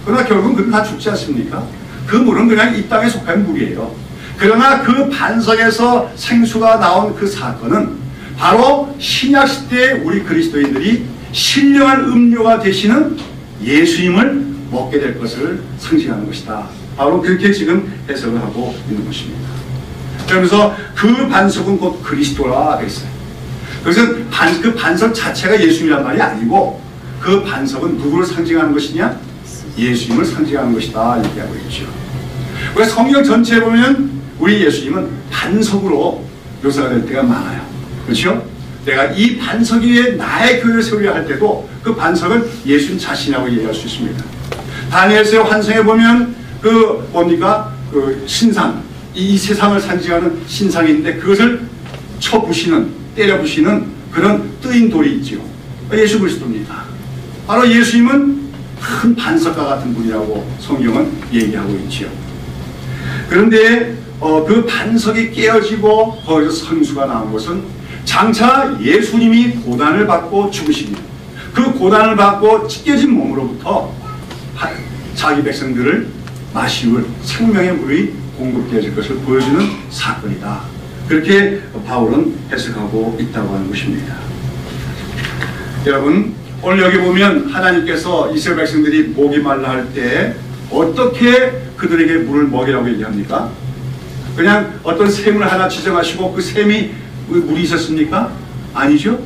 그러나 결국은 그들 다 죽지 않습니까? 그 물은 그냥 이 땅에 속한 물이에요. 그러나 그 반석에서 생수가 나온 그 사건은 바로 신약 시대에 우리 그리스도인들이 신령한 음료가 되시는 예수님을 먹게 될 것을 상징하는 것이다. 바로 그렇게 지금 해석을 하고 있는 것입니다. 그러면서 그 반석은 곧 그리스도라 했어요. 그래서 그 반석 자체가 예수님이란 말이 아니고 그 반석은 누구를 상징하는 것이냐? 예수님을 상징하는 것이다 얘기하고 있죠. 그래서 성경 전체에 보면 우리 예수님은 반석으로 묘사가 될 때가 많아요. 그렇죠? 내가 이 반석 위에 나의 교회를 세우려 할 때도 그 반석은 예수님 자신이라고 얘기할 수 있습니다. 다니엘서의 환상에 보면 그 뭡니까? 그 신상, 이 세상을 상징하는 신상인데 그것을 쳐부시는, 때려부시는 그런 뜨인 돌이 있죠. 예수 그리스도입니다. 바로 예수님은 큰 반석과 같은 분이라고 성경은 얘기하고 있죠. 그런데 그 반석이 깨어지고 거기서 생수가 나온 것은 장차 예수님이 고난을 받고 죽으시며 그 고난을 받고 찢겨진 몸으로부터 자기 백성들을 마시울 생명의 물이 공급되어질 것을 보여주는 사건이다. 그렇게 바울은 해석하고 있다고 하는 것입니다. 여러분, 오늘 여기 보면 하나님께서 이스라엘 백성들이 목이 말라 할 때 어떻게 그들에게 물을 먹이라고 얘기합니까? 그냥 어떤 샘을 하나 지정하시고 그 샘이 물이 있었습니까? 아니죠.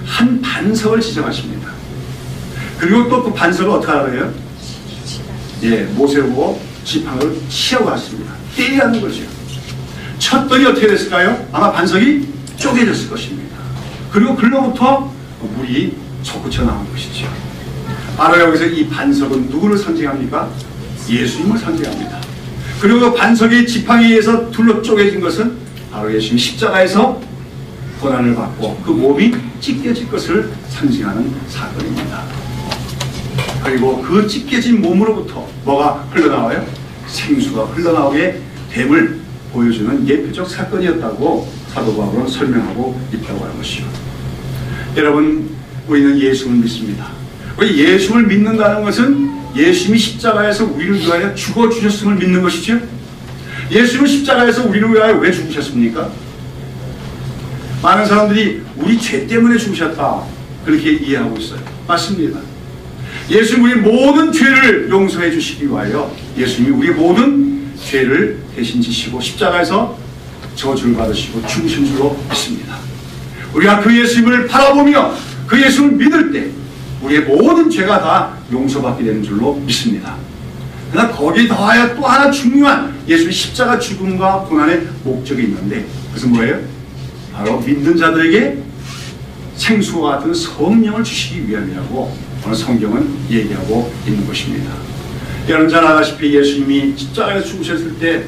한 반석을 지정하십니다. 그리고 또 그 반석을 어떻게 알아요? 예, 모세로 지팡이를 치하고 왔습니다. 떼이라는 거죠. 쳤더니 어떻게 됐을까요? 아마 반석이 쪼개졌을 것입니다. 그리고 글로부터 물이 솟구쳐 나온 것이죠. 바로 여기서 이 반석은 누구를 상징합니까? 예수님을 상징합니다. 그리고 그 반석이 지팡이에 의해서 둘러 쪼개진 것은 바로 예수님이 십자가에서 고난을 받고 그 몸이 찢겨질 것을 상징하는 사건입니다. 그리고 그 찢겨진 몸으로부터 뭐가 흘러나와요? 생수가 흘러나오게 됨을 보여주는 예표적 사건이었다고 사도 바울은 설명하고 있다고 하는 것이죠. 여러분, 우리는 예수를 믿습니다. 우리 예수를 믿는다는 것은 예수님이 십자가에서 우리를 위하여 죽어주셨음을 믿는 것이죠. 예수님은 십자가에서 우리를 위하여 왜 죽으셨습니까? 많은 사람들이 우리 죄 때문에 죽으셨다 그렇게 이해하고 있어요. 맞습니다. 예수님 우리 모든 죄를 용서해 주시기 위하여 예수님이 우리 모든 죄를 대신 지시고 십자가에서 저주를 받으시고 죽으신 줄로 믿습니다. 우리가 그 예수님을 바라보며 그 예수님을 믿을 때 우리의 모든 죄가 다 용서받게 되는 줄로 믿습니다. 그러나 거기에 더하여 또 하나 중요한 예수의 십자가 죽음과 고난의 목적이 있는데 그것은 뭐예요? 바로 믿는 자들에게 생수와 같은 성령을 주시기 위함이라고 오늘 성경은 얘기하고 있는 것입니다. 여러분 잘 아다시피 예수님이 십자가에서 죽으셨을 때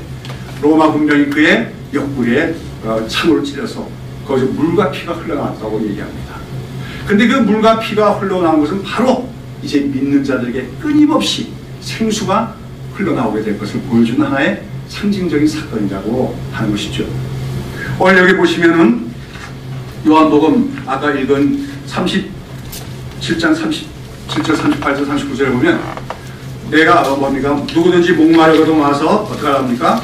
로마 군병이 그의 옆구리에 창으로 찔려서 거기서 물과 피가 흘러나왔다고 얘기합니다. 근데 그 물과 피가 흘러나온 것은 바로 이제 믿는 자들에게 끊임없이 생수가 흘러나오게 될 것을 보여주는 하나의 상징적인 사건이라고 하는 것이죠. 오늘 여기 보시면은 요한복음 아까 읽은 37장 37절 38절 39절에 보면 내가 뭡니까? 누구든지 목마르거든 와서 어떻게 합니까?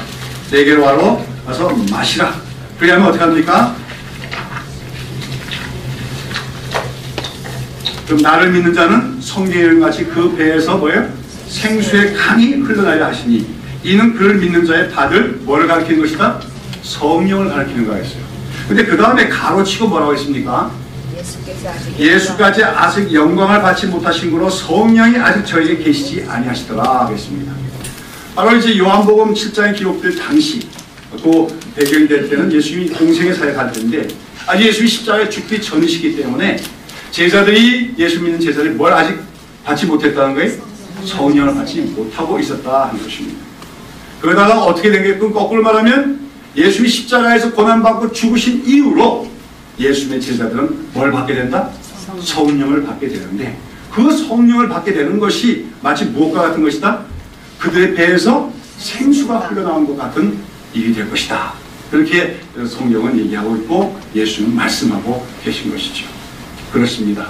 내게로 와서 마시라. 그리하면 어떻게 합니까? 그럼 나를 믿는 자는 성경에 같이 그 배에서 뭐예요? 생수의 강이 흘러나야 하시니 이는 그를 믿는 자의 받을 뭐를 가리키는 것이다? 성령을 가리키는 거가 있어요. 근데 그 다음에 가로치고 뭐라고 했습니까? 예수까지 아직 영광을 받지 못하신 거로 성령이 아직 저에게 계시지 아니하시더라 하겠습니다. 바로 이제 요한복음 7장에 기록될 당시 그 배경이 될 때는 예수님이 공생의 사역할 때인데 아직 예수님이 십자가에 죽기 전이시기 때문에 제자들이 예수 믿는 제자들이 뭘 아직 받지 못했다는 거예요? 성령을 받지 못하고 있었다 하는 것입니다. 그러다가 어떻게 된 게 거꾸로 말하면 예수님이 십자가에서 고난받고 죽으신 이후로 예수님의 제자들은 뭘 받게 된다? 성령을 받게 되는데 그 성령을 받게 되는 것이 마치 무엇과 같은 것이다? 그들의 배에서 생수가 흘러나온 것 같은 일이 될 것이다. 그렇게 성경은 얘기하고 있고 예수님은 말씀하고 계신 것이죠. 그렇습니다.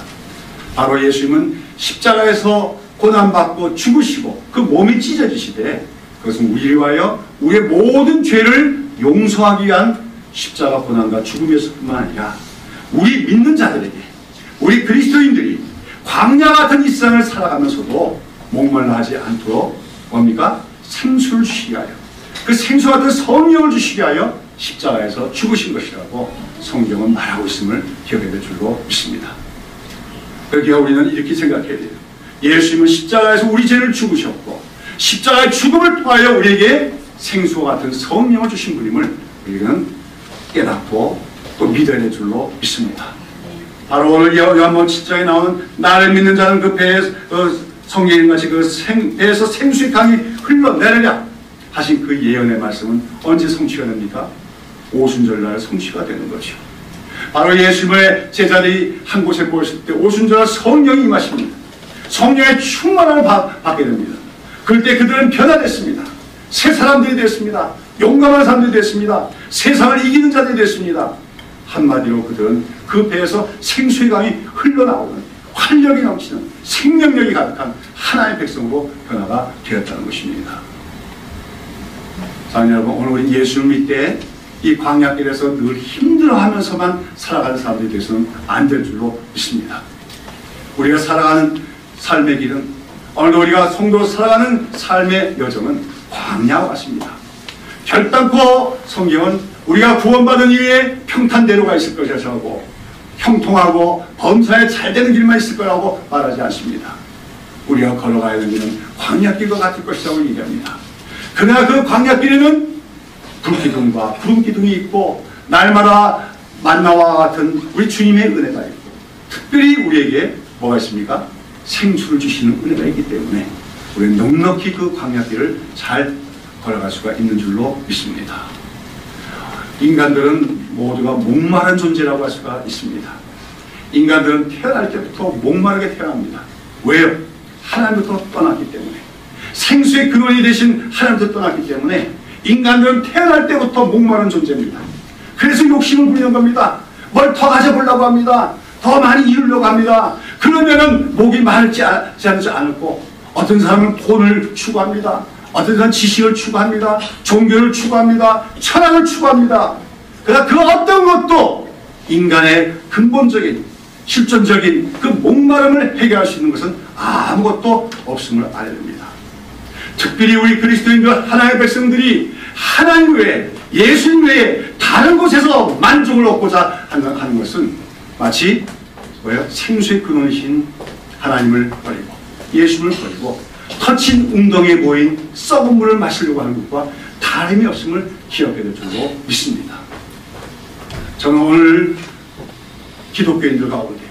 바로 예수님은 십자가에서 고난받고 죽으시고 그 몸이 찢어지시되 그것은 우리를 위하여 우리의 모든 죄를 용서하기 위한 십자가 고난과 죽음에서뿐만 아니라 우리 믿는 자들에게 우리 그리스도인들이 광야 같은 이 세상을 살아가면서도 목말라 하지 않도록 뭡니까? 생수를 주시기 위하여 그 생수 같은 성령을 주시기 위하여 십자가에서 죽으신 것이라고 성경은 말하고 있음을 기억해야 될 줄로 믿습니다. 그러기에 우리는 이렇게 생각해야 돼요. 예수님은 십자가에서 우리 죄를 죽으셨고 십자가의 죽음을 통하여 우리에게 생수와 같은 성령을 주신 분임을 우리는 깨닫고 또 믿어야 될 줄로 믿습니다. 바로 오늘 요한복음 7장에 나오는 나를 믿는 자는 그 배에서 성경인같이 그 배에서 생수의 강이 흘러내리랴 하신 그 예언의 말씀은 언제 성취가 됩니까? 오순절날 성취가 되는 거죠. 바로 예수님의 제자들이 한 곳에 모였을 때 오순절날 성령이 임하십니다. 성령의 충만함을 받게 됩니다. 그럴 때 그들은 변화됐습니다. 새 사람들이 됐습니다. 용감한 사람들이 됐습니다. 세상을 이기는 자들이 됐습니다. 한마디로 그들은 그 배에서 생수의 강이 흘러나오는 활력이 넘치는 생명력이 가득한 하나의 백성으로 변화가 되었다는 것입니다. 사랑하는 여러분, 오늘 우리 예수를 믿되 이 광야길에서 늘 힘들어하면서만 살아가는 사람들이 되어서는 안 될 줄로 믿습니다. 우리가 살아가는 삶의 길은 오늘도 우리가 성도로 살아가는 삶의 여정은 광야와 같습니다. 결단코 성경은 우리가 구원받은 이후에 평탄대로가 있을 것이라고 형통하고 범사에 잘 되는 길만 있을 거라고 말하지 않습니다. 우리가 걸어가야 하는 길은 광야길과 같을 것이라고 얘기합니다. 그러나 그 광야길에는 불기둥과 구름기둥이 있고 날마다 만나와 같은 우리 주님의 은혜가 있고 특별히 우리에게 뭐가 있습니까? 생수를 주시는 은혜가 있기 때문에 우리는 넉넉히 그 광야길을 잘 걸어갈 수가 있는 줄로 믿습니다. 인간들은 모두가 목마른 존재라고 할 수가 있습니다. 인간들은 태어날 때부터 목마르게 태어납니다. 왜요? 하나님부터 떠났기 때문에. 생수의 근원이 되신 하나님부터 떠났기 때문에 인간들은 태어날 때부터 목마른 존재입니다. 그래서 욕심을 부리는 겁니다. 뭘 더 가져보려고 합니다. 더 많이 이루려고 합니다. 그러면은 목이 마르지 않고 어떤 사람은 돈을 추구합니다. 어떤 사람은 지식을 추구합니다. 종교를 추구합니다. 철학을 추구합니다. 그러나 그 어떤 것도 인간의 근본적인 실존적인 그 목마름을 해결할 수 있는 것은 아무것도 없음을 알아야 됩니다. 특별히 우리 그리스도인들 하나님의 백성들이 하나님 외에 예수님 외에 다른 곳에서 만족을 얻고자 하는 것은 마치 뭐예요? 생수의 근원이신 하나님을 버리고 예수님을 버리고 터친 웅덩이에 모인 썩은 물을 마시려고 하는 것과 다름이 없음을 기억해야 될 줄로 믿습니다. 저는 오늘 기독교인들 가운데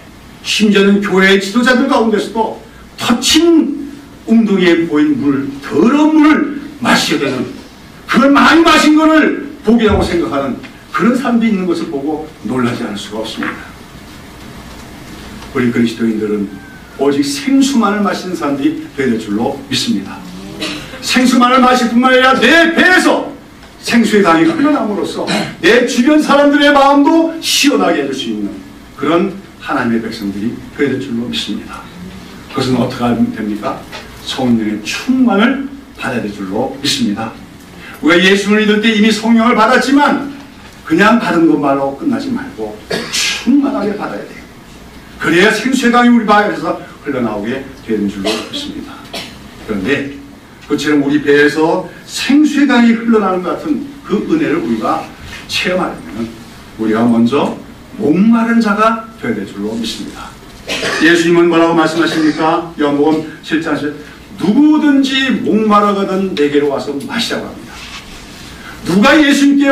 심지어는 교회의 지도자들 가운데서도 터친 웅덩이에 보인 물, 더러운 물을 마시게 되는 그걸 많이 마신 것을 복이라고 생각하는 그런 사람들이 있는 것을 보고 놀라지 않을 수가 없습니다. 우리 그리스도인들은 오직 생수만을 마시는 사람들이 되는 줄로 믿습니다. 생수만을 마실 뿐만 아니라 내 배에서 생수의 강이 흘러남으로써 내 주변 사람들의 마음도 시원하게 해줄 수 있는 그런 하나님의 백성들이 되어야 될 줄로 믿습니다. 그것은 어떻게 하면 됩니까? 성령의 충만을 받아야 될 줄로 믿습니다. 우리가 예수를 믿을 때 이미 성령을 받았지만 그냥 받은 것만으로 끝나지 말고 충만하게 받아야 돼요. 그래야 생수의 강이 우리 배에서 흘러나오게 되는 줄로 믿습니다. 그런데 그처럼 우리 배에서 생수의 강이 흘러나오는 것 같은 그 은혜를 우리가 체험하려면 우리가 먼저 목마른 자가 되어야 될 줄로 믿습니다. 예수님은 뭐라고 말씀하십니까? 요한복음 7장 10절 누구든지 목마르거든 내게로 와서 마시라고 합니다. 누가 예수님께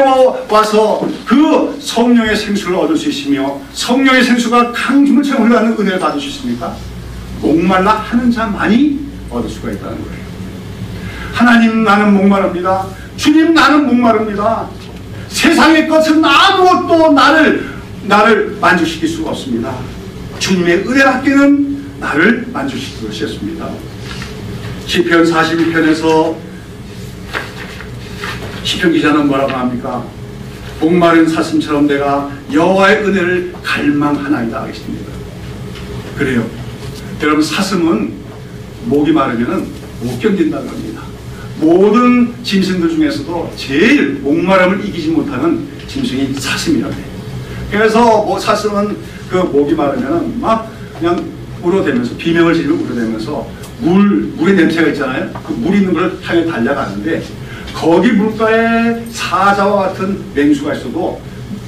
와서 그 성령의 생수를 얻을 수 있으며 성령의 생수가 강주물처럼 흘러가는 은혜를 받을 수 있습니까? 목말라 하는 자만이 얻을 수가 있다는 거예요. 하나님 나는 목마릅니다. 주님 나는 목마릅니다. 세상의 것은 아무것도 나를 만족시킬 수가 없습니다. 주님의 은혜밖에는 나를 만족시킬 것이 없습니다. 시편 41편에서 시편 기자는 뭐라고 합니까? 목마른 사슴처럼 내가 여호와의 은혜를 갈망하나이다 하겠습니다. 그래요. 여러분 사슴은 목이 마르면 못 견딘다는 겁니다. 모든 짐승들 중에서도 제일 목마름을 이기지 못하는 짐승이 사슴이라고 해요. 그래서 뭐 사슴은 그 목이 마르면 막 그냥 울어대면서 비명을 지르고 울어대면서 물의 냄새가 있잖아요. 그 물 있는 걸 향해 달려가는데 거기 물가에 사자와 같은 맹수가 있어도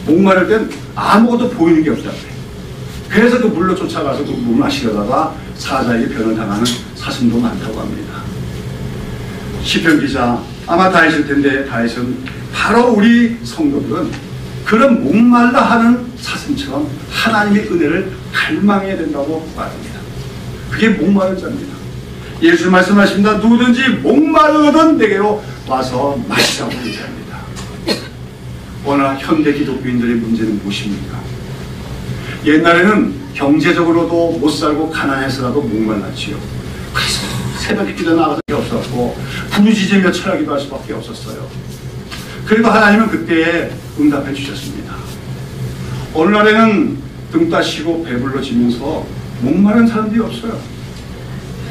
목마를 땐 아무것도 보이는 게 없다고 해요. 그래서 그 물로 쫓아가서 그 물 마시려다가 사자에게 변을 당하는 사슴도 많다고 합니다. 시편 기자 아마 다윗일 텐데 다윗은 바로 우리 성도들은 그런 목말라 하는 사슴처럼 하나님의 은혜를 갈망해야 된다고 말합니다. 그게 목마른 자입니다. 예수 말씀하십니다. 누구든지 목마르거든 내게로 와서 마시라고 얘기합니다. 오늘 현대 기독교인들의 문제는 무엇입니까? 옛날에는 경제적으로도 못 살고 가난해서라도 목말랐지요. 그래서 새벽에 기도 나가서 없었고 부르짖으며 철학기도 할 수밖에 없었어요. 그래도 하나님은 그때에 응답해 주셨습니다. 오늘날에는 등 따시고 배불러지면서 목마른 사람들이 없어요.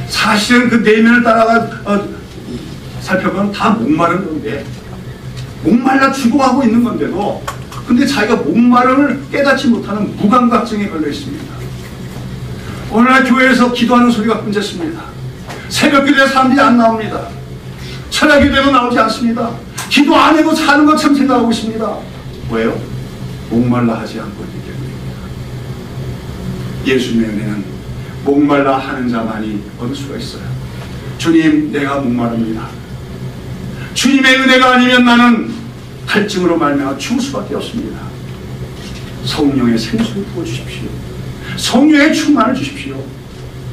사실은 그 내면을 따라가 살펴보면 다 목마른 건데 목말라 죽어가고 있는 건데도 근데 자기가 목마름을 깨닫지 못하는 무감각증에 걸려 있습니다. 오늘날 교회에서 기도하는 소리가 끊겼습니다. 새벽 기도에 사람들이 안 나옵니다. 철야 기도에도 나오지 않습니다. 기도 안 해도 사는 것처럼 생각하고 있습니다. 왜요? 목말라 하지 않고 있기 때문입니다. 예수님의 은혜는 목말라 하는 자만이 얻을 수가 있어요. 주님 내가 목마릅니다. 주님의 은혜가 아니면 나는 갈증으로 말미암아 죽을 수밖에 없습니다. 성령의 생수를 부어주십시오. 성령의 충만을 주십시오.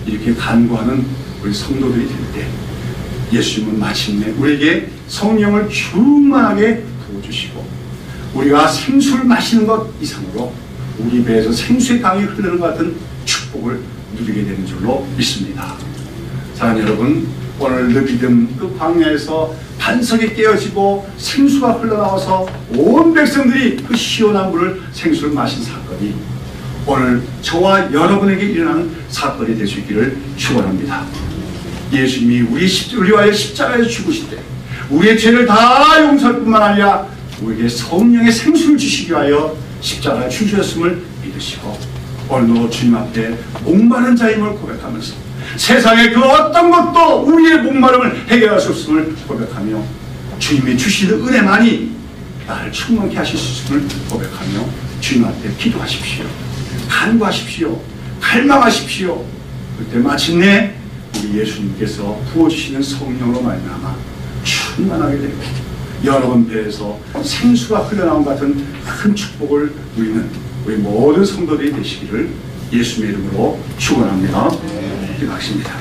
이렇게 간구하는 우리 성도들이 될 때 예수님은 마침내 우리에게 성령을 충만하게 부어주시고 우리가 생수를 마시는 것 이상으로 우리 배에서 생수의 강이 흐르는 것 같은 축복을 누리게 되는 줄로 믿습니다. 사랑하는 여러분, 오늘 느비듬 그 광야에서 반석이 깨어지고 생수가 흘러나와서 온 백성들이 그 시원한 물을 생수를 마신 사건이 오늘 저와 여러분에게 일어나는 사건이 될 수 있기를 축원합니다. 예수님이 우리와의 십자가에서 죽으실 때 우리의 죄를 다 용서할 뿐만 아니라 우리에게 성령의 생수를 주시기 위하여 십자가에 죽으셨음을 믿으시고 오늘도 주님 앞에 목마른 자임을 고백하면서 세상의 그 어떤 것도 우리의 목마름을 해결할 수 없음을 고백하며 주님이 주시는 은혜만이 나를 충만케 하실 수 있음을 고백하며 주님 앞에 기도하십시오. 간구하십시오. 갈망하십시오. 그때 마침내 우리 예수님께서 부어주시는 성령으로 말미암아 충만하게 되고 여러분 배에서 생수가 흘러나온 같은 큰 축복을 누리는 우리 모든 성도들이 되시기를 예수님의 이름으로 축원합니다. 기도하십니다.